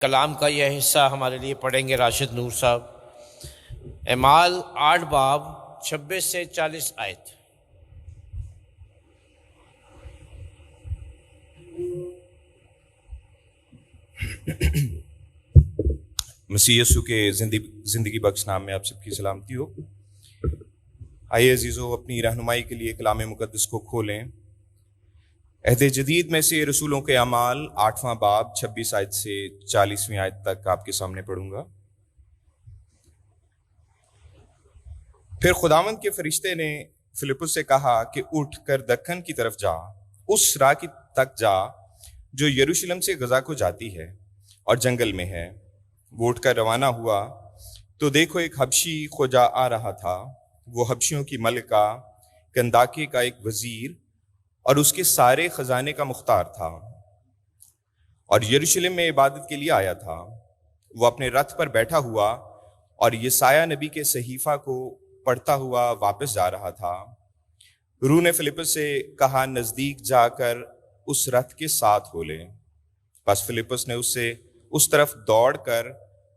کلام کا یہ حصہ ہمارے لیے پڑھیں گے راشد نور صاحب۔ اعمال 8 باب 26 سے 40 آیت۔ مسیح یسوع کے زندگی بخش نام میں آپ سب کی سلامتی ہو۔ آئیے عزیزو، اپنی رہنمائی کے لیے کلام مقدس کو کھولیں۔ عہد جدید میں سے رسولوں کے اعمال 8واں باب 26 آیت سے 40ویں آیت تک آپ کے سامنے پڑھوں گا۔ پھر خداوند کے فرشتے نے فلپس سے کہا کہ اٹھ کر دکن کی طرف جا، اس راہ کی تک جا جو یروشلم سے غزہ کو جاتی ہے اور جنگل میں ہے۔ وہ اٹھ کر روانہ ہوا تو دیکھو ایک حبشی خوجا آ رہا تھا، وہ حبشیوں کی ملکہ کنداکے کا ایک وزیر اور اس کے سارے خزانے کا مختار تھا، اور یروشلم میں عبادت کے لیے آیا تھا۔ وہ اپنے رتھ پر بیٹھا ہوا اور یسایہ نبی کے صحیفہ کو پڑھتا ہوا واپس جا رہا تھا۔ روح نے فلپس سے کہا، نزدیک جا کر اس رتھ کے ساتھ ہو لے۔ بس فلپس نے اس سے اس طرف دوڑ کر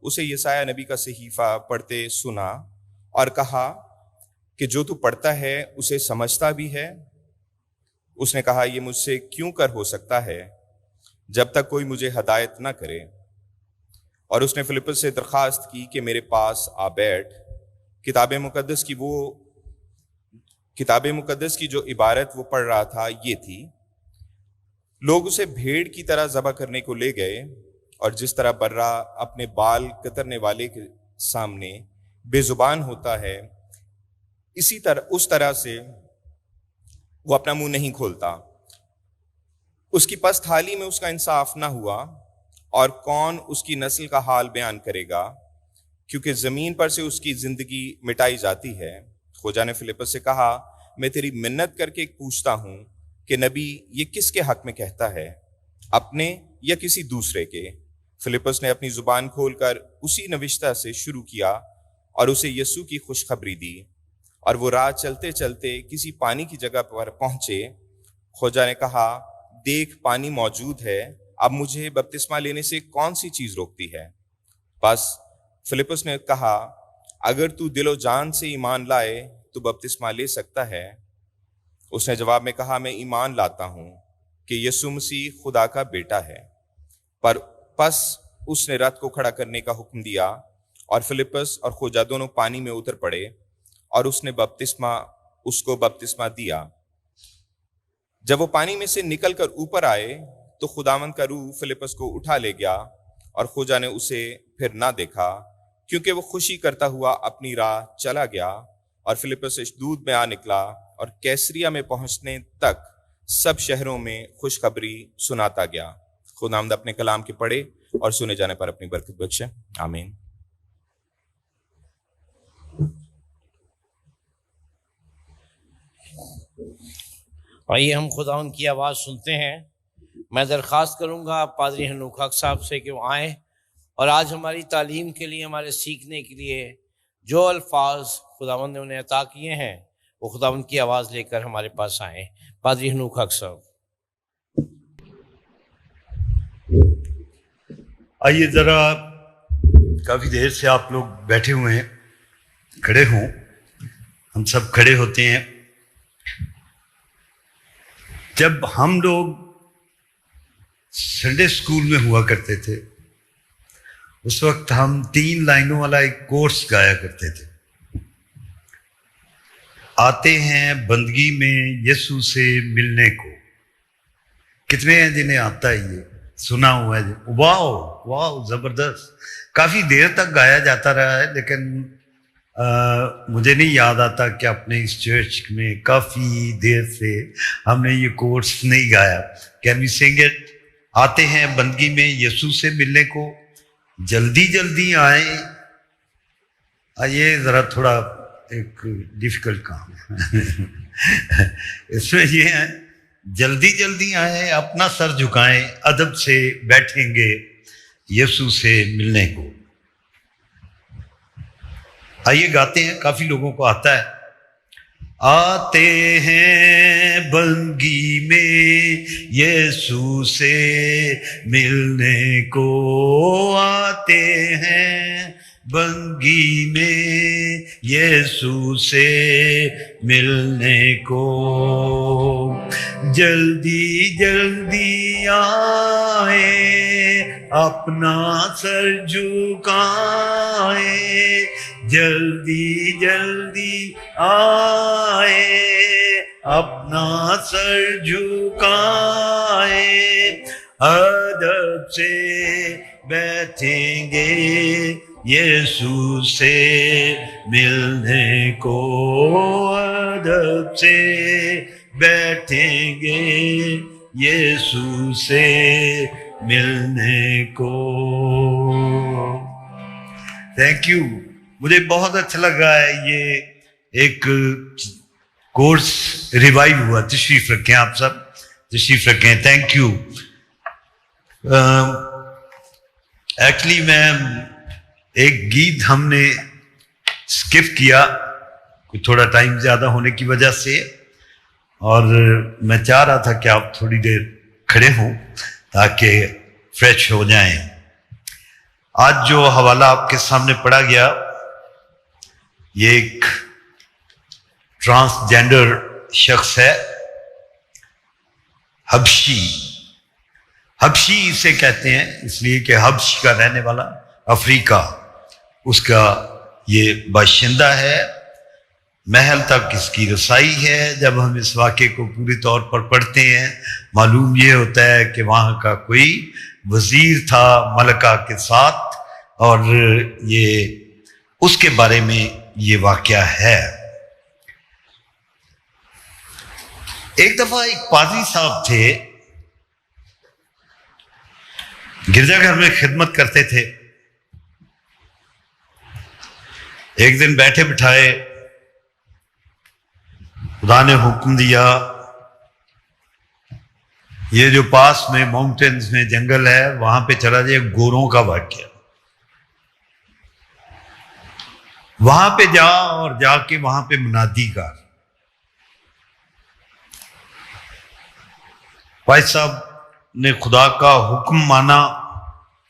اسے یسایہ نبی کا صحیفہ پڑھتے سنا اور کہا کہ جو تو پڑھتا ہے اسے سمجھتا بھی ہے؟ اس نے کہا، یہ مجھ سے کیوں کر ہو سکتا ہے جب تک کوئی مجھے ہدایت نہ کرے؟ اور اس نے فلپس سے درخواست کی کہ میرے پاس آ بیٹھ۔ کتاب مقدس کی جو عبارت وہ پڑھ رہا تھا یہ تھی، لوگ اسے بھیڑ کی طرح ذبح کرنے کو لے گئے، اور جس طرح برہ اپنے بال کترنے والے کے سامنے بے زبان ہوتا ہے، اس طرح سے وہ اپنا منہ نہیں کھولتا۔ اس کی پست حالی میں اس کا انصاف نہ ہوا، اور کون اس کی نسل کا حال بیان کرے گا، کیونکہ زمین پر سے اس کی زندگی مٹائی جاتی ہے۔ خوجا نے فلپس سے کہا، میں تیری منت کر کے پوچھتا ہوں کہ نبی یہ کس کے حق میں کہتا ہے، اپنے یا کسی دوسرے کے؟ فلپس نے اپنی زبان کھول کر اسی نوشتہ سے شروع کیا اور اسے یسوع کی خوشخبری دی، اور وہ راہ چلتے چلتے کسی پانی کی جگہ پر پہنچے۔ خوجا نے کہا، دیکھ پانی موجود ہے، اب مجھے بپتسمہ لینے سے کون سی چیز روکتی ہے؟ بس فلپس نے کہا، اگر تو دل و جان سے ایمان لائے تو بپتسمہ لے سکتا ہے۔ اس نے جواب میں کہا، میں ایمان لاتا ہوں کہ یسوع مسیح خدا کا بیٹا ہے۔ پس اس نے رتھ کو کھڑا کرنے کا حکم دیا، اور فلپس اور خوجا دونوں پانی میں اتر پڑے، اور اس نے اس کو بپتسمہ دیا۔ جب وہ پانی میں سے نکل کر اوپر آئے تو خداوند کا روح فلپس کو اٹھا لے گیا، اور خوجا نے اسے پھر نہ دیکھا، کیونکہ وہ خوشی کرتا ہوا اپنی راہ چلا گیا۔ اور فلپس اشدود میں آ نکلا، اور کیسریا میں پہنچنے تک سب شہروں میں خوشخبری سناتا گیا۔ خداوند اپنے کلام کے پڑھے اور سنے جانے پر اپنی برکت بخشے، آمین۔ آئیے ہم خداوند کی آواز سنتے ہیں۔ میں درخواست کروں گا پادری حنوک حق صاحب سے کہ وہ آئیں اور آج ہماری تعلیم کے لیے، ہمارے سیکھنے کے لیے جو الفاظ خداوند نے انہیں عطا کیے ہیں وہ خداوند کی آواز لے کر ہمارے پاس آئیں۔ پادری حنوک حق صاحب۔ آئیے ذرا، کافی دیر سے آپ لوگ بیٹھے ہوئے ہیں، کھڑے ہوں، ہم سب کھڑے ہوتے ہیں۔ جب ہم لوگ سنڈے اسکول میں ہوا کرتے تھے، اس وقت ہم 3 لائنوں والا ایک کورس گایا کرتے تھے، آتے ہیں بندگی میں یسوع سے ملنے کو۔ کتنے ہیں جنہیں آتا ہے؟ یہ سنا ہوا ہے؟ واو واو، زبردست۔ کافی دیر تک گایا جاتا رہا ہے، لیکن مجھے نہیں یاد آتا کہ اپنے اس چرچ میں کافی دیر سے ہم نے یہ کورس نہیں گایا۔ کین وی سنگ اٹ؟ آتے ہیں بندگی میں یسوع سے ملنے کو، جلدی جلدی آئیں۔ یہ ذرا تھوڑا ایک ڈیفیکلٹ کام ہے اس میں یہ ہے، جلدی جلدی آئیں، اپنا سر جھکائیں، ادب سے بیٹھیں گے یسوع سے ملنے کو۔ آئیے گاتے ہیں، کافی لوگوں کو آتا ہے۔ آتے ہیں بندگی میں یسوع سے ملنے کو، آتے ہیں بندگی میں یسوع سے ملنے کو، جلدی جلدی آئے اپنا سر جھکائے، جلدی جلدی آئے اپنا سر جھکائے، ادب سے بیٹھیں گے یسوع سے ملنے کو، ادب سے بیٹھیں گے یسوع سے ملنے کو۔ تھینک یو، مجھے بہت اچھا لگا ہے، یہ ایک کورس ریوائو ہوا۔ تشریف رکھیں، آپ سب تشریف رکھیں، تھینک یو۔ ایکچولی میں ایک گیت ہم نے اسکپ کیا تھوڑا ٹائم زیادہ ہونے کی وجہ سے، اور میں چاہ رہا تھا کہ آپ تھوڑی دیر کھڑے ہوں تاکہ فریش ہو جائیں۔ آج جو حوالہ آپ کے سامنے پڑھا گیا یہ ایک ٹرانسجینڈر شخص ہے، حبشی۔ حبشی اسے کہتے ہیں اس لیے کہ حبش کا رہنے والا، افریقہ اس کا یہ باشندہ ہے۔ محل تک اس کی رسائی ہے۔ جب ہم اس واقعے کو پوری طور پر پڑھتے ہیں معلوم یہ ہوتا ہے کہ وہاں کا کوئی وزیر تھا ملکہ کے ساتھ، اور یہ اس کے بارے میں یہ واقعہ ہے۔ ایک دفعہ ایک پادری صاحب تھے، گرجا گھر میں خدمت کرتے تھے۔ ایک دن بیٹھے بٹھائے خدا نے حکم دیا، یہ جو پاس میں ماؤنٹینز میں جنگل ہے وہاں پہ چلا جائے، گوروں کا واقعہ، وہاں پہ جا اور جا کے وہاں پہ منادی کر۔ بھائی صاحب نے خدا کا حکم مانا،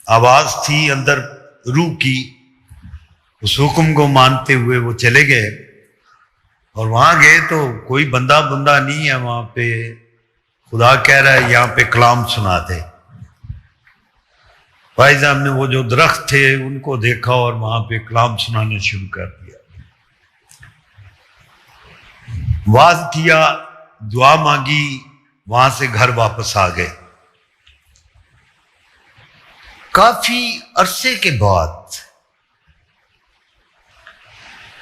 آواز تھی اندر روح کی، اس حکم کو مانتے ہوئے وہ چلے گئے، اور وہاں گئے تو کوئی بندہ نہیں ہے وہاں پہ۔ خدا کہہ رہا ہے یہاں پہ کلام سنا دے۔ بھائی صاحب نے وہ جو درخت تھے ان کو دیکھا اور وہاں پہ کلام سنانا شروع کر دیا، واز کیا، دعا مانگی، وہاں سے گھر واپس آ گئے۔ کافی عرصے کے بعد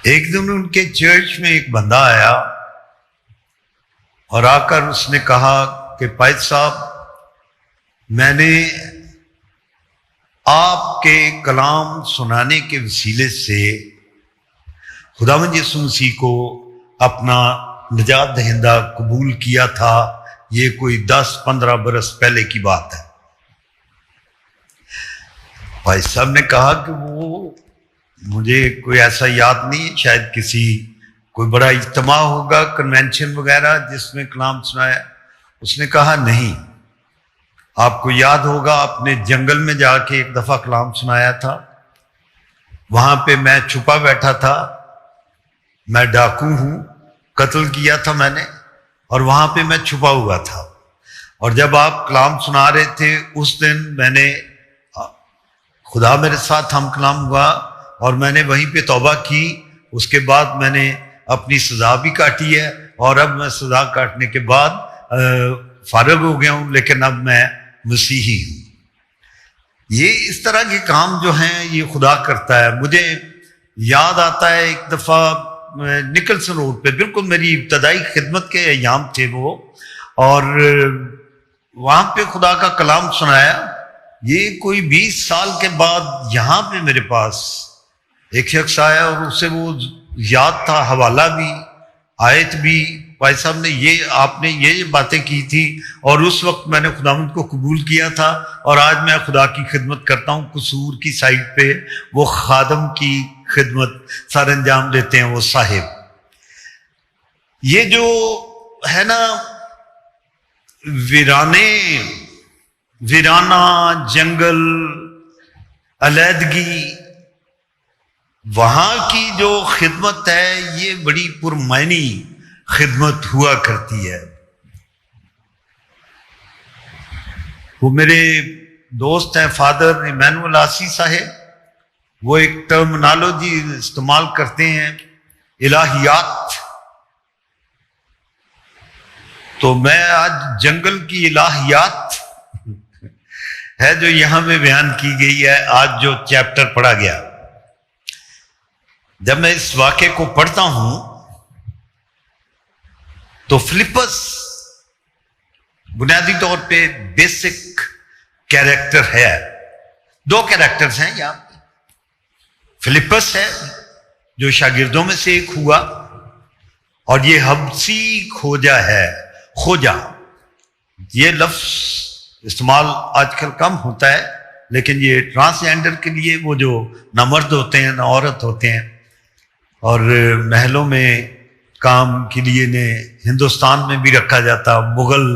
ایک دن ان کے چرچ میں ایک بندہ آیا اور آ کر اس نے کہا کہ پائد صاحب، میں نے آپ کے کلام سنانے کے وسیلے سے خداوند یسوع مسیح کو اپنا نجات دہندہ قبول کیا تھا، یہ کوئی 10-15 برس پہلے کی بات ہے۔ بھائی صاحب نے کہا کہ وہ مجھے کوئی ایسا یاد نہیں، شاید کوئی بڑا اجتماع ہوگا، کنونشن وغیرہ جس میں کلام سنایا۔ اس نے کہا نہیں، آپ کو یاد ہوگا آپ نے جنگل میں جا کے ایک دفعہ کلام سنایا تھا، وہاں پہ میں چھپا بیٹھا تھا، میں ڈاکو ہوں، قتل کیا تھا میں نے، اور وہاں پہ میں چھپا ہوا تھا، اور جب آپ کلام سنا رہے تھے اس دن میں نے خدا میرے ساتھ ہم کلام ہوا اور میں نے وہیں پہ توبہ کی۔ اس کے بعد میں نے اپنی سزا بھی کاٹی ہے، اور اب میں سزا کاٹنے کے بعد فارغ ہو گیا ہوں، لیکن اب میں مسیحی ہوں۔ یہ اس طرح کے کام جو ہیں یہ خدا کرتا ہے۔ مجھے یاد آتا ہے ایک دفعہ نکلسن روڈ پہ، بالکل میری ابتدائی خدمت کے ایام تھے وہ، اور وہاں پہ خدا کا کلام سنایا۔ یہ کوئی 20 سال کے بعد یہاں پہ میرے پاس ایک شخص آیا اور اس سے وہ یاد تھا، حوالہ بھی، آیت بھی، بھائی صاحب نے آپ نے یہ باتیں کی تھی، اور اس وقت میں نے خداوند کو قبول کیا تھا، اور آج میں خدا کی خدمت کرتا ہوں۔ قصور کی سائٹ پہ وہ خادم کی خدمت سر انجام دیتے ہیں وہ صاحب۔ یہ جو ہے نا ویرانہ جنگل، علیحدگی، وہاں کی جو خدمت ہے یہ بڑی پرمعنی خدمت ہوا کرتی ہے۔ وہ میرے دوست ہیں فادر ایمینول آسی صاحب، وہ ایک ٹرمنالوجی استعمال کرتے ہیں، الہیات۔ تو میں آج جنگل کی الہیات ہے جو یہاں میں بیان کی گئی ہے، آج جو چیپٹر پڑھا گیا، جب میں اس واقعے کو پڑھتا ہوں تو فلپس بنیادی طور پہ بیسک کیریکٹر ہے۔ دو کیریکٹرز ہیں یہاں پہ۔ فلپس ہے جو شاگردوں میں سے ایک ہوا، اور یہ حبسی کھوجا ہے۔ کھوجا یہ لفظ استعمال آج کل کم ہوتا ہے، لیکن یہ ٹرانسجینڈر کے لیے وہ جو نہ مرد ہوتے ہیں نہ عورت ہوتے ہیں، اور محلوں میں کام کے لیے نے ہندوستان میں بھی رکھا جاتا۔ مغل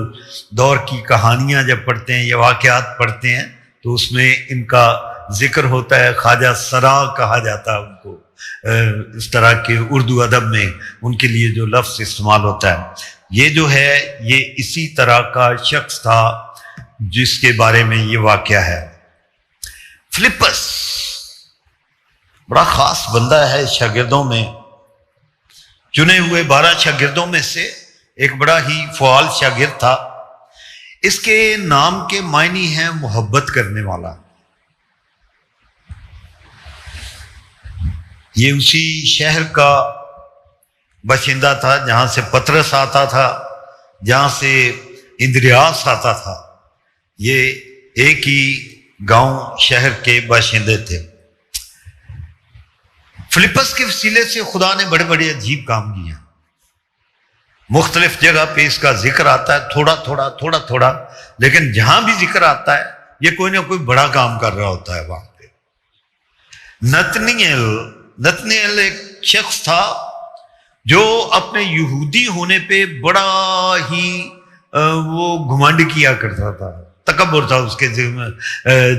دور کی کہانیاں جب پڑھتے ہیں یا واقعات پڑھتے ہیں تو اس میں ان کا ذکر ہوتا ہے، خواجہ سرا کہا جاتا ان کو، اس طرح کے اردو ادب میں ان کے لیے جو لفظ استعمال ہوتا ہے۔ یہ جو ہے یہ اسی طرح کا شخص تھا جس کے بارے میں یہ واقعہ ہے۔ فلپس بڑا خاص بندہ ہے، شاگردوں میں چنے ہوئے 12 شاگردوں میں سے ایک بڑا ہی فعال شاگرد تھا۔ اس کے نام کے معنی ہیں محبت کرنے والا۔ یہ اسی شہر کا باشندہ تھا جہاں سے پطرس آتا تھا، جہاں سے اندریاس آتا تھا۔ یہ ایک ہی گاؤں شہر کے باشندے تھے۔ فلپس کے وسیلے سے خدا نے بڑے بڑے عجیب کام کیے ہیں۔ مختلف جگہ پہ اس کا ذکر آتا ہے، تھوڑا تھوڑا تھوڑا تھوڑا، لیکن جہاں بھی ذکر آتا ہے یہ کوئی نہ کوئی بڑا کام کر رہا ہوتا ہے وہاں پہ۔ نتنیل ایک شخص تھا جو اپنے یہودی ہونے پہ بڑا ہی وہ گھمنڈ کیا کرتا تھا، تکبر تھا اس کے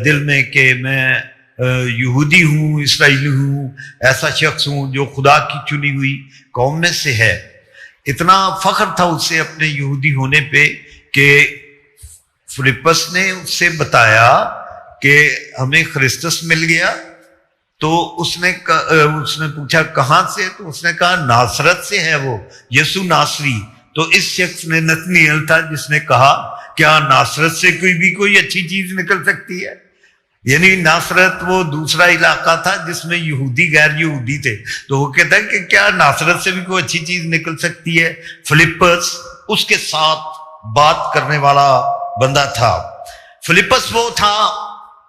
دل میں کہ میں یہودی ہوں، اسرائیلی ہوں، ایسا شخص ہوں جو خدا کی چنی ہوئی قوم میں سے ہے۔ اتنا فخر تھا اس سے اپنے یہودی ہونے پہ کہ فلپس نے اس سے بتایا کہ ہمیں خرسطس مل گیا۔ تو اس نے پوچھا کہاں سے؟ تو اس نے کہا ناصرت سے ہے وہ، یسوع ناصری۔ تو اس شخص نے نتنیل تھا جس نے کہا کیا ناصرت سے کوئی اچھی چیز نکل سکتی ہے؟ یعنی ناصرت وہ دوسرا علاقہ تھا جس میں یہودی غیر یہودی تھے، تو وہ کہتا ہے کہ کیا ناصرت سے بھی کوئی اچھی چیز نکل سکتی ہے؟ فلپس اس کے ساتھ بات کرنے والا بندہ تھا۔ فلپس وہ تھا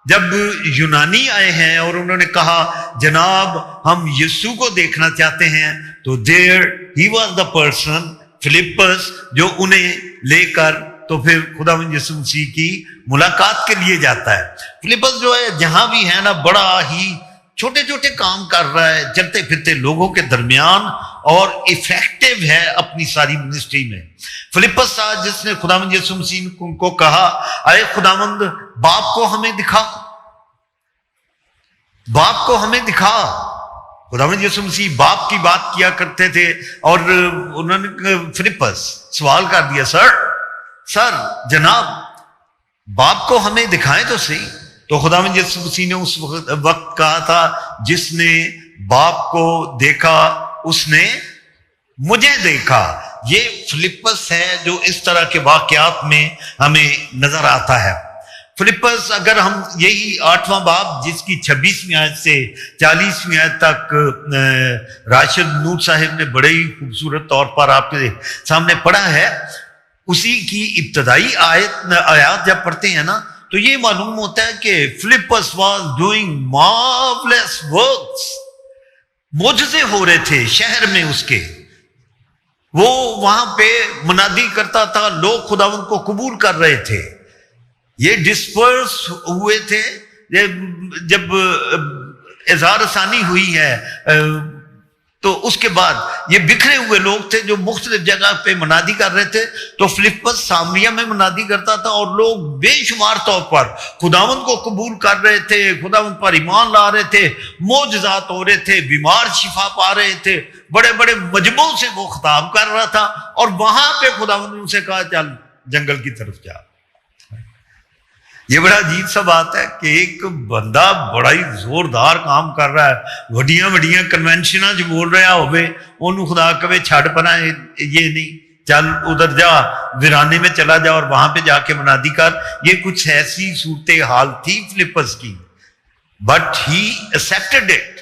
جب یونانی آئے ہیں اور انہوں نے کہا جناب ہم یسوع کو دیکھنا چاہتے ہیں، تو there he was the person Phillips جو انہیں لے کر تو پھر خداوند یسوع مسیح کی ملاقات کے لیے جاتا ہے۔ فلپس جو ہے جہاں بھی ہے نا بڑا ہی چھوٹے چھوٹے کام کر رہا ہے، چلتے پھرتے لوگوں کے درمیان، اور ایفیکٹو ہے اپنی ساری منسٹری میں۔ فلپس تھا جس نے خداوند یسوع مسیح کو کہا اے خداوند باپ کو ہمیں دکھا، باپ کو ہمیں دکھا۔ خداوند یسوع مسیح باپ کی بات کیا کرتے تھے، اور انہوں نے فلپس سوال کر دیا سر جناب باپ کو ہمیں دکھائیں تو صحیح۔ تو خداوند یسوع مسیح نے اس وقت کہا تھا جس نے باپ کو دیکھا اس نے مجھے دیکھا۔ یہ فلپس ہے جو اس طرح کے واقعات میں ہمیں نظر آتا ہے۔ فلپس اگر ہم یہی 8واں باب جس کی 26ویں آیت سے 40ویں آیت تک راشد نور صاحب نے بڑے ہی خوبصورت طور پر آپ کے سامنے پڑھا ہے، اسی کی ابتدائی آیات جب پڑھتے ہیں نا تو یہ معلوم ہوتا ہے کہ Philips was doing marvellous works, معجزے ہو رہے تھے شہر میں اس کے۔ وہ وہاں پہ منادی کرتا تھا، لوگ خداوند کو قبول کر رہے تھے۔ یہ ڈسپرس ہوئے تھے جب اظہار ثانی ہوئی ہے تو اس کے بعد یہ بکھرے ہوئے لوگ تھے جو مختلف جگہ پہ منادی کر رہے تھے. تو فلپس سامریہ میں منادی کرتا تھا اور لوگ بے شمار طور پر خداوند کو قبول کر رہے تھے, خداوند پر ایمان لا رہے تھے, معجزات ہو رہے تھے, بیمار شفا پا رہے تھے, بڑے بڑے مجمعوں سے وہ خطاب کر رہا تھا. اور وہاں پہ خداوند نے ان سے کہا چل جنگل کی طرف جا. یہ بڑا عجیب سا بات ہے کہ ایک بندہ بڑا ہی زوردار کام کر رہا ہے, وڈیاں وڈیاں کنونشناں جو بول رہا ہوئے, انہوں خدا کہے چھڑ پنا یہ نہیں, چل ادھر جا, ویرانے میں چلا جا اور وہاں پہ جا کے منادی کر. یہ کچھ ایسی صورتحال تھی فلپس کی, بٹ ہی ایکسپٹڈ اٹ.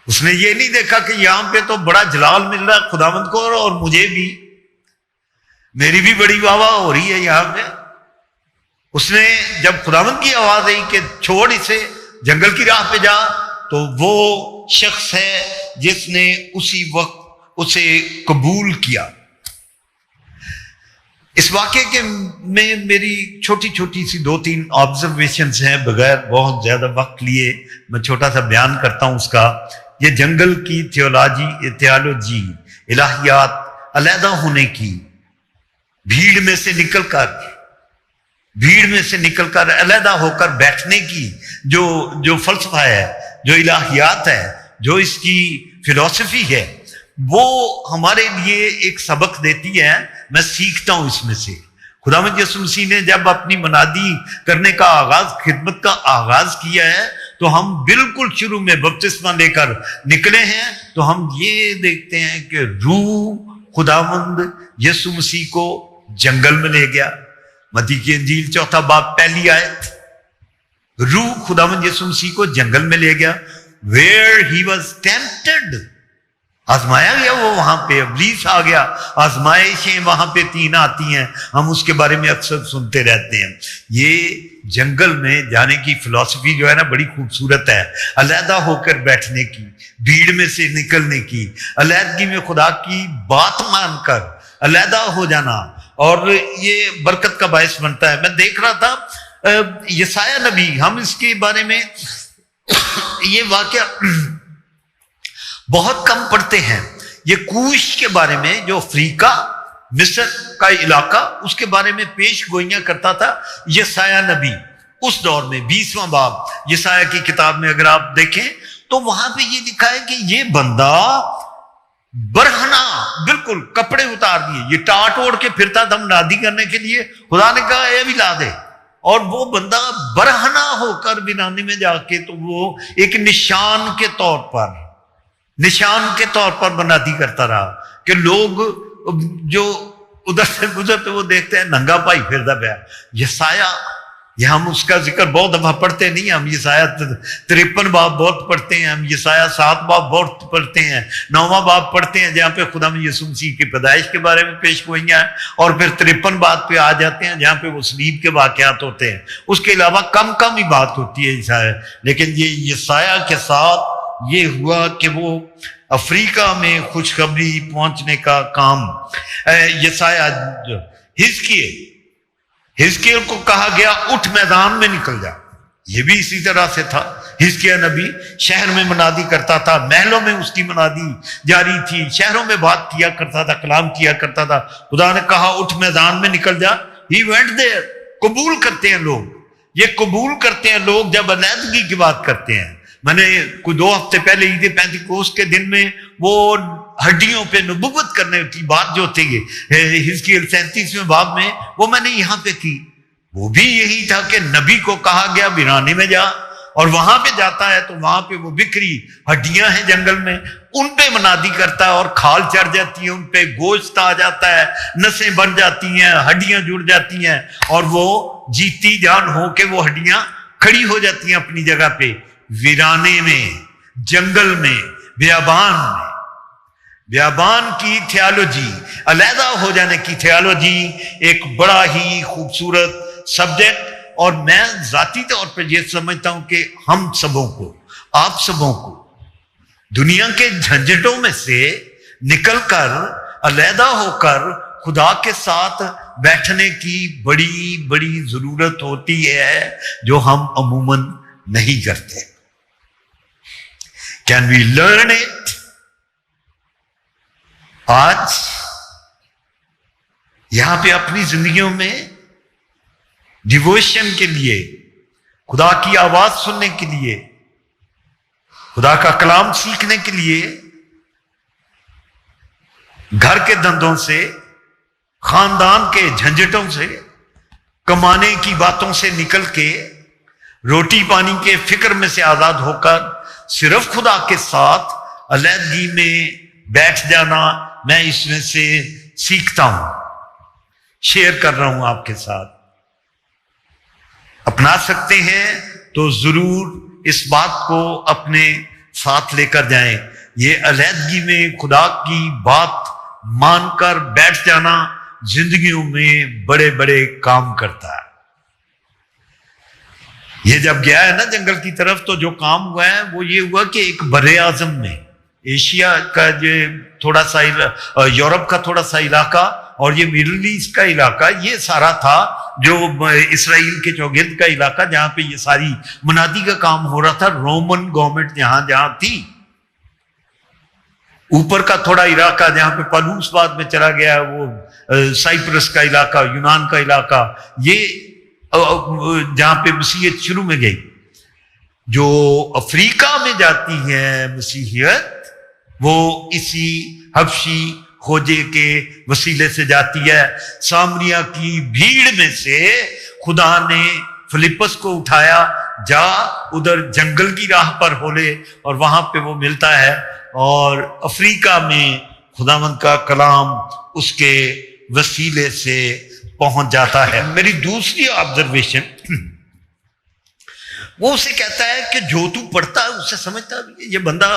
اس نے یہ نہیں دیکھا کہ یہاں پہ تو بڑا جلال مل رہا ہے خداوند کو اور مجھے بھی, میری بھی بڑی واہ واہ ہو رہی ہے یہاں پہ. اس نے جب خداوند کی آواز آئی کہ چھوڑ اسے, جنگل کی راہ پہ جا, تو وہ شخص ہے جس نے اسی وقت اسے قبول کیا. اس واقعے کے میں میری چھوٹی چھوٹی سی 2-3 آبزرویشنز ہیں, بغیر بہت زیادہ وقت لیے میں چھوٹا سا بیان کرتا ہوں اس کا. یہ جنگل کی تھیالوجی, الہیات, علیحدہ ہونے کی, بھیڑ میں سے نکل کر علیحدہ ہو کر بیٹھنے کی جو فلسفہ ہے, جو الہیات ہے, جو اس کی فلسفی ہے, وہ ہمارے لیے ایک سبق دیتی ہے. میں سیکھتا ہوں اس میں سے. خداوند یسوع مسیح نے جب اپنی منادی کرنے کا آغاز, خدمت کا آغاز کیا ہے, تو ہم بالکل شروع میں بپتسمہ لے کر نکلے ہیں, تو ہم یہ دیکھتے ہیں کہ روح خداوند یسوع مسیح کو جنگل میں لے گیا. متی کی انجیل 4 باب پہلی آیت, روح خداوند یسوع مسیح کو جنگل میں لے گیا. where he was tempted, آزمایا گیا وہ, وہاں پہ ابلیس آ گیا. آزمائشیں وہاں پہ 3 آتی ہیں, ہم اس کے بارے میں اکثر سنتے رہتے ہیں. یہ جنگل میں جانے کی فلسفی جو ہے نا بڑی خوبصورت ہے, علیحدہ ہو کر بیٹھنے کی, بھیڑ میں سے نکلنے کی, علیحدگی میں خدا کی بات مان کر علیحدہ ہو جانا, اور یہ برکت کا باعث بنتا ہے. میں دیکھ رہا تھا یسایہ نبی, ہم اس کے بارے میں یہ واقعہ بہت کم پڑھتے ہیں. یہ کوش کے بارے میں, جو افریقہ مصر کا علاقہ, اس کے بارے میں پیش گوئیاں کرتا تھا یسایہ نبی اس دور میں. 20واں باب یسایہ کی کتاب میں اگر آپ دیکھیں تو وہاں پہ یہ لکھا ہے کہ یہ بندہ برہنہ, بالکل کپڑے اتار دیے, یہ ٹاٹ اوڑھ کے پھرتا تھا منادی کرنے کے لیے. خدا نے کہا یہ بھی لا دے, اور وہ بندہ برہنہ ہو کر ویرانے میں جا کے, تو وہ ایک نشان کے طور پر منادی کرتا رہا کہ لوگ جو ادھر سے گزرتے وہ دیکھتے ہیں ننگا بھائی پھردا پیا. یسایہ, یہ ہم اس کا ذکر بہت دفعہ پڑھتے نہیں, ہم یسایہ 53 باب بہت پڑھتے ہیں, ہم یسایہ 7 باب بہت پڑھتے ہیں, 9واں باب پڑھتے ہیں جہاں پہ خدا یسوع مسیح کی پیدائش کے بارے میں پیش گوئیاں ہیں, اور پھر 53 باب پہ آ جاتے ہیں جہاں پہ وہ صلیب کے واقعات ہوتے ہیں. اس کے علاوہ کم ہی بات ہوتی ہے یسایہ. لیکن یہ یسایہ کے ساتھ یہ ہوا کہ وہ افریقہ میں خوشخبری پہنچنے کا کام, یسایہ حزقیل کو کہا گیا اٹھ میدان میں نکل جا. یہ بھی اسی طرح سے تھا. حزقیہ نبی شہر میں منادی کرتا تھا, محلوں میں اس کی منادی جاری تھی, شہروں میں بات کیا کرتا تھا, کلام کیا کرتا تھا. خدا نے کہا اٹھ میدان میں نکل جا. He went there. قبول کرتے ہیں لوگ, یہ قبول کرتے ہیں لوگ جب علیحدگی کی بات کرتے ہیں. میں نے کوئی 2 ہفتے پہلے عید پینتیکوست کے دن میں وہ ہڈیوں پہ نبوت کرنے کی بات جو تھی حزقیل 37ویں باب میں, وہ میں نے یہاں پہ کی. وہ بھی یہی تھا کہ نبی کو کہا گیا ویرانے میں جا, اور وہاں پہ جاتا ہے تو وہاں پہ وہ بکھری ہڈیاں ہیں جنگل میں, ان پہ منادی کرتا ہے, اور کھال چڑھ جاتی ہے, ان پہ گوشت آ جاتا ہے, نسیں بن جاتی ہیں, ہڈیاں جڑ جاتی ہیں, اور وہ جیتی جان ہو کے وہ ہڈیاں کھڑی ہو جاتی ہیں اپنی جگہ پہ. ویرانے میں, جنگل میں, بیابان کی تھیالوجی, علیحدہ ہو جانے کی تھیالوجی ایک بڑا ہی خوبصورت سبجیکٹ. اور میں ذاتی طور پہ یہ سمجھتا ہوں کہ ہم سبوں کو, آپ سبوں کو دنیا کے جھنجھٹوں میں سے نکل کر علیحدہ ہو کر خدا کے ساتھ بیٹھنے کی بڑی ضرورت ہوتی ہے, جو ہم عموماً نہیں کرتے. Can we learn it? آج یہاں پہ اپنی زندگیوں میں ڈیووشن کے لیے، خدا کی آواز سننے کے لیے، خدا کا کلام سیکھنے کے لیے، گھر کے دندوں سے، خاندان کے جھنجھٹوں سے، کمانے کی باتوں سے نکل کے، روٹی پانی کے فکر میں سے آزاد ہو کر صرف خدا کے ساتھ علیحدگی میں بیٹھ جانا، میں اس میں سے سیکھتا ہوں، شیئر کر رہا ہوں آپ کے ساتھ۔ اپنا سکتے ہیں تو ضرور اس بات کو اپنے ساتھ لے کر جائیں۔ یہ علیحدگی میں خدا کی بات مان کر بیٹھ جانا زندگیوں میں بڑے بڑے کام کرتا ہے۔ یہ جب گیا ہے نا جنگل کی طرف، تو جو کام ہوا ہے وہ یہ ہوا کہ ایک بر اعظم میں، ایشیا کا یہ تھوڑا سا، یورپ کا تھوڑا سا علاقہ اور یہ مڈل ایسٹ کا علاقہ، یہ سارا تھا جو اسرائیل کے چوگرد کا علاقہ، جہاں پہ یہ ساری منادی کا کام ہو رہا تھا۔ رومن گورنمنٹ جہاں تھی، اوپر کا تھوڑا علاقہ جہاں پہ پالوس بعد میں چلا گیا، وہ سائپرس کا علاقہ، یونان کا علاقہ، یہ جہاں پہ مسیحیت شروع میں گئی۔ جو افریقہ میں جاتی ہے مسیحیت، وہ اسی حبشی کھوجے کے وسیلے سے جاتی ہے۔ سامریہ کی بھیڑ میں سے خدا نے فلپس کو اٹھایا، جا ادھر جنگل کی راہ پر ہولے، اور وہاں پہ وہ ملتا ہے، اور افریقہ میں خداوند کا کلام اس کے وسیلے سے پہنچ جاتا ہے۔ میری دوسری آبزرویشن، وہ اسے کہتا ہے کہ جو تو پڑھتا ہے اسے سمجھتا بھی ہے۔ یہ بندہ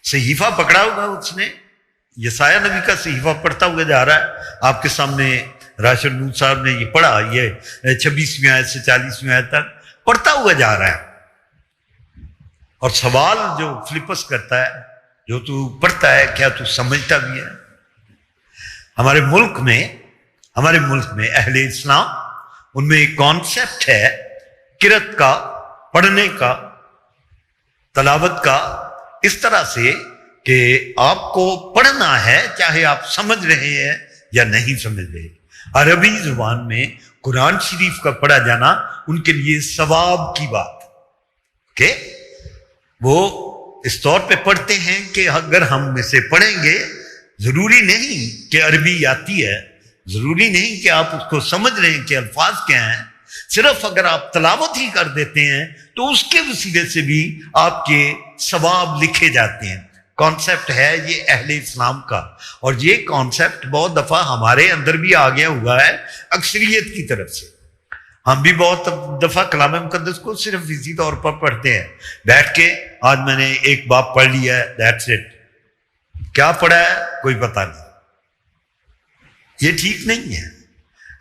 صحیفہ پکڑا ہوگا، اس نے یسایہ نبی کا صحیفہ پڑھتا ہوا جا رہا ہے۔ آپ کے سامنے راشد نور صاحب نے یہ پڑھا، یہ 26ویں آیت سے 40ویں آیت تک پڑھتا ہوا جا رہا ہے، اور سوال جو فلپس کرتا ہے، جو تو پڑھتا ہے کیا تو سمجھتا بھی ہے؟ ہمارے ملک میں اہل اسلام، ان میں ایک کانسیپٹ ہے قرأت کا، پڑھنے کا، تلاوت کا، اس طرح سے کہ آپ کو پڑھنا ہے چاہے آپ سمجھ رہے ہیں یا نہیں سمجھ رہے۔ عربی زبان میں قرآن شریف کا پڑھا جانا ان کے لیے ثواب کی بات، کہ وہ اس طور پہ پڑھتے ہیں کہ اگر ہم اسے پڑھیں گے، ضروری نہیں کہ عربی آتی ہے، ضروری نہیں کہ آپ اس کو سمجھ رہے ہیں کہ الفاظ کیا ہیں، صرف اگر آپ تلاوت ہی کر دیتے ہیں تو اس کے وسیلے سے بھی آپ کے ثواب لکھے جاتے ہیں۔ کانسیپٹ ہے یہ اہل اسلام کا، اور یہ کانسیپٹ بہت دفعہ ہمارے اندر بھی آ گیا ہوا ہے اکثریت کی طرف سے۔ ہم بھی بہت دفعہ کلام مقدس کو صرف اسی طور پر پڑھتے ہیں، بیٹھ کے آج میں نے ایک باب پڑھ لیا ہے، دیٹس اٹ۔ کیا پڑھا ہے کوئی پتہ نہیں۔ یہ ٹھیک نہیں ہے۔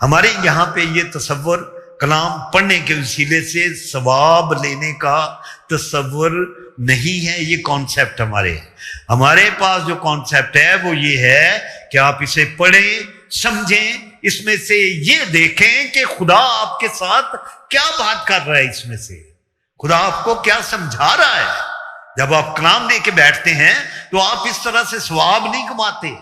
ہمارے یہاں پہ یہ تصور کلام پڑھنے کے وسیلے سے ثواب لینے کا تصور نہیں ہے۔ یہ کانسیپٹ ہمارے پاس جو کانسیپٹ ہے وہ یہ ہے کہ آپ اسے پڑھیں، سمجھیں، اس میں سے یہ دیکھیں کہ خدا آپ کے ساتھ کیا بات کر رہا ہے، اس میں سے خدا آپ کو کیا سمجھا رہا ہے۔ جب آپ کلام لے کے بیٹھتے ہیں تو آپ اس طرح سے ثواب نہیں کماتے،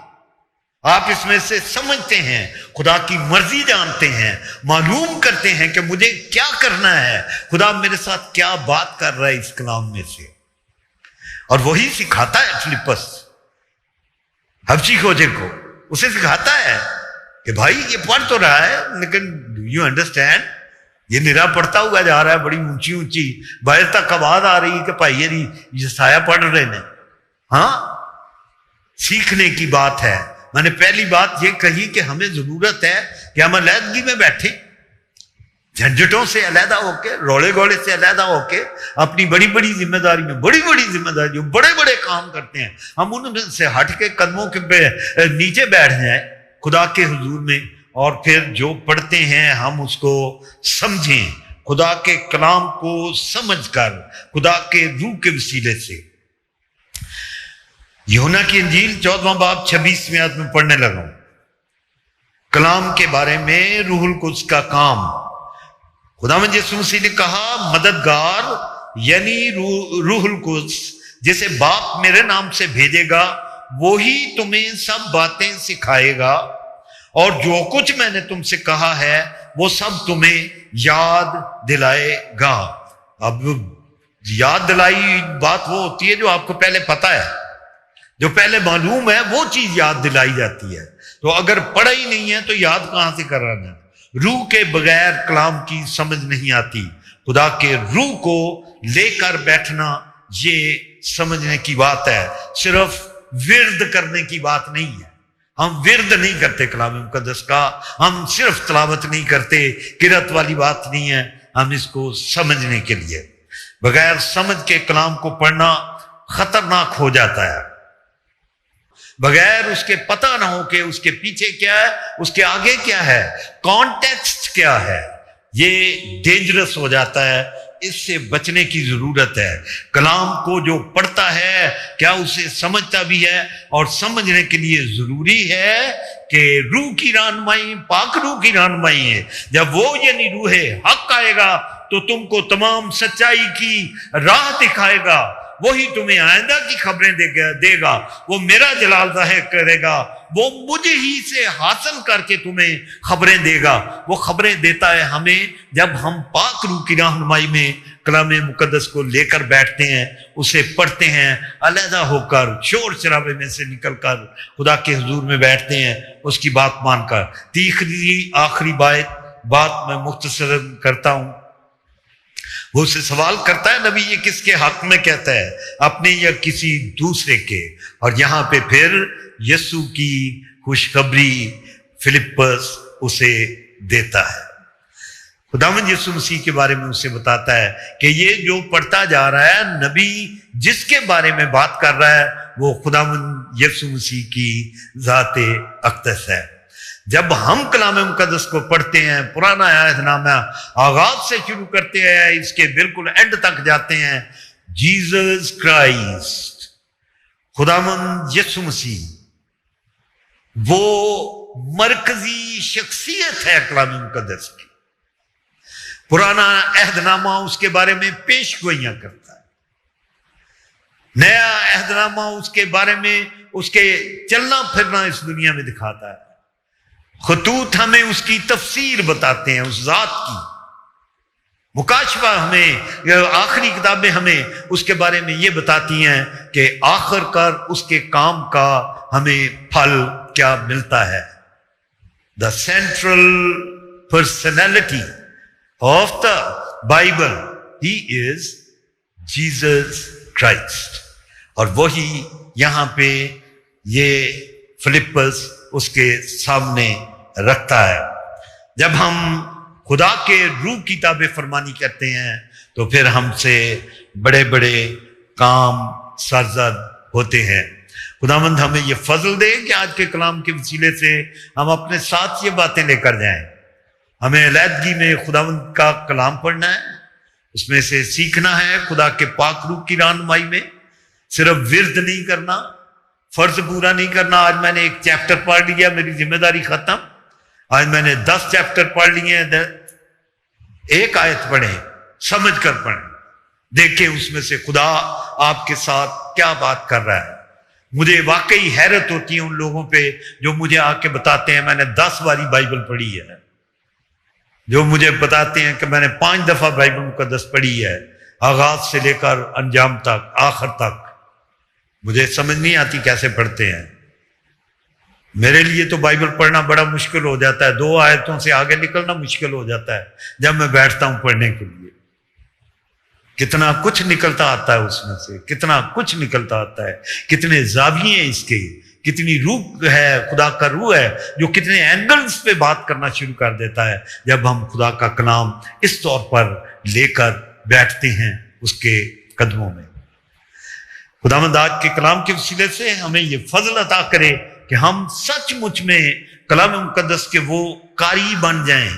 آپ اس میں سے سمجھتے ہیں، خدا کی مرضی جانتے ہیں، معلوم کرتے ہیں کہ مجھے کیا کرنا ہے، خدا میرے ساتھ کیا بات کر رہا ہے اس کلام میں سے۔ اور وہی سکھاتا ہے فلپس حبشی کھوجے کو، اسے سکھاتا ہے کہ بھائی یہ پڑھ تو رہا ہے، لیکن یو انڈرسٹینڈ، یہ نرا پڑھتا ہوا جا رہا ہے، بڑی اونچی اونچی باہر تک آواز آ رہی ہے کہ بھائی یہ سایہ پڑھ رہے ہیں۔ ہاں، سیکھنے کی بات ہے۔ میں نے پہلی بات یہ کہی کہ ہمیں ضرورت ہے کہ ہم علیحدگی میں بیٹھیں، جھنجھٹوں سے علیحدہ ہو کے، روڑے گھوڑے سے علیحدہ ہو کے، اپنی بڑی بڑی ذمہ داریوں، بڑے بڑے کام کرتے ہیں، ہم ان سے ہٹ کے قدموں کے نیچے بیٹھ جائیں خدا کے حضور میں، اور پھر جو پڑھتے ہیں ہم اس کو سمجھیں، خدا کے کلام کو سمجھ کر، خدا کے روح کے وسیلے سے۔ یوحنا کی انجیل 14واں باب 26ویں آیت میں پڑھنے لگا ہوں۔ کلام کے بارے میں روح القدس کا کام، خداوند یسوع مسیح نے کہا مددگار یعنی روح القدس جسے باپ میرے نام سے بھیجے گا وہی تمہیں سب باتیں سکھائے گا، اور جو کچھ میں نے تم سے کہا ہے وہ سب تمہیں یاد دلائے گا۔ اب یاد دلائی بات وہ ہوتی ہے جو آپ کو پہلے پتا ہے، جو پہلے معلوم ہے وہ چیز یاد دلائی جاتی ہے۔ تو اگر پڑھا ہی نہیں ہے تو یاد کہاں سے کرانا؟ روح کے بغیر کلام کی سمجھ نہیں آتی۔ خدا کے روح کو لے کر بیٹھنا یہ سمجھنے کی بات ہے، صرف ورد کرنے کی بات نہیں ہے۔ ہم ورد نہیں کرتے کلام مقدس کا، ہم صرف تلاوت نہیں کرتے، قرأت والی بات نہیں ہے، ہم اس کو سمجھنے کے لیے۔ بغیر سمجھ کے کلام کو پڑھنا خطرناک ہو جاتا ہے، بغیر اس کے پتہ نہ ہو کہ اس کے پیچھے کیا ہے، اس کے آگے کیا ہے، کانٹیکسٹ کیا ہے، یہ ڈینجرس ہو جاتا ہے۔ اس سے بچنے کی ضرورت ہے۔ کلام کو جو پڑھتا ہے کیا اسے سمجھتا بھی ہے؟ اور سمجھنے کے لیے ضروری ہے کہ روح کی رہنمائی، پاک روح کی رہنمائی ہے۔ جب وہ یعنی روح حق آئے گا تو تم کو تمام سچائی کی راہ دکھائے گا، وہی تمہیں آئندہ کی خبریں دے گا، وہ میرا جلال ظاہر کرے گا، وہ مجھے ہی سے حاصل کر کے تمہیں خبریں دے گا۔ وہ خبریں دیتا ہے ہمیں جب ہم پاک روح کی رہنمائی میں کلام مقدس کو لے کر بیٹھتے ہیں، اسے پڑھتے ہیں، علیحدہ ہو کر شور شرابے میں سے نکل کر خدا کے حضور میں بیٹھتے ہیں، اس کی بات مان کر۔ تیسری آخری بات میں مختصر کرتا ہوں۔ وہ اسے سوال کرتا ہے نبی یہ کس کے حق میں کہتا ہے، اپنے یا کسی دوسرے کے؟ اور یہاں پہ پھر یسوع کی خوشخبری فلپس اسے دیتا ہے۔ خداوند یسوع مسیح کے بارے میں اسے بتاتا ہے کہ یہ جو پڑھتا جا رہا ہے، نبی جس کے بارے میں بات کر رہا ہے وہ خداوند یسوع مسیح کی ذات اقدس ہے۔ جب ہم کلام مقدس کو پڑھتے ہیں، پرانا عہد نامہ آغاز سے شروع کرتے ہیں، اس کے بالکل اینڈ تک جاتے ہیں، جیزس کرائسٹ، خداوند یسوع مسیح وہ مرکزی شخصیت ہے کلام مقدس کی۔ پرانا عہد نامہ اس کے بارے میں پیش گوئیاں کرتا ہے، نیا عہد نامہ اس کے بارے میں اس کے چلنا پھرنا اس دنیا میں دکھاتا ہے۔ خطوط ہمیں اس کی تفسیر بتاتے ہیں، اس ذات کی۔ مکاشفہ ہمیں، آخری کتابیں ہمیں اس کے بارے میں یہ بتاتی ہیں کہ آخر کار اس کے کام کا ہمیں پھل کیا ملتا ہے۔ The central personality of the Bible, he is Jesus Christ۔ اور وہی یہاں پہ یہ فلپس اس کے سامنے رکھتا ہے۔ جب ہم خدا کے روح کی تابع فرمانی کرتے ہیں تو پھر ہم سے بڑے بڑے کام سرزد ہوتے ہیں۔ خداوند ہمیں یہ فضل دے کہ آج کے کلام کے وسیلے سے ہم اپنے ساتھ یہ باتیں لے کر جائیں۔ ہمیں علیحدگی میں خداوند کا کلام پڑھنا ہے، اس میں سے سیکھنا ہے، خدا کے پاک روح کی رہنمائی میں، صرف ورد نہیں کرنا، فرض پورا نہیں کرنا۔ آج میں نے ایک چیپٹر پڑھ لیا، میری ذمہ داری ختم۔ آج میں نے 10 چیپٹر پڑھ لیے ہیں، ایک آیت پڑھیں، سمجھ کر پڑھیں، دیکھیں اس میں سے خدا آپ کے ساتھ کیا بات کر رہا ہے۔ مجھے واقعی حیرت ہوتی ہے ان لوگوں پہ جو مجھے آ کے بتاتے ہیں میں نے 10 باری بائبل پڑھی ہے، جو مجھے بتاتے ہیں کہ میں نے 5 دفعہ بائبل مقدس پڑھی ہے، آغاز سے لے کر انجام تک، آخر تک۔ مجھے سمجھ نہیں آتی کیسے پڑھتے ہیں۔ میرے لیے تو بائبل پڑھنا بڑا مشکل ہو جاتا ہے، 2 آیتوں سے آگے نکلنا مشکل ہو جاتا ہے جب میں بیٹھتا ہوں پڑھنے کے لیے۔ کتنا کچھ نکلتا آتا ہے اس میں سے، کتنا کچھ نکلتا آتا ہے، کتنے زاویے ہیں اس کے، کتنی روح ہے، خدا کا روح ہے جو کتنے اینگلز پہ بات کرنا شروع کر دیتا ہے جب ہم خدا کا کلام اس طور پر لے کر بیٹھتے ہیں اس کے قدموں میں۔ خداوند آج کے کلام کے وسیلے سے ہمیں یہ فضل عطا کرے کہ ہم سچ مچ میں کلام مقدس کے وہ قاری بن جائیں،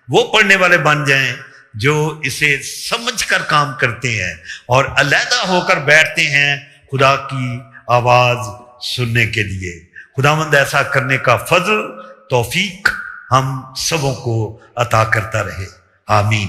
وہ پڑھنے والے بن جائیں جو اسے سمجھ کر کام کرتے ہیں اور علیحدہ ہو کر بیٹھتے ہیں خدا کی آواز سننے کے لیے۔ خداوند ایسا کرنے کا فضل، توفیق ہم سبوں کو عطا کرتا رہے۔ آمین۔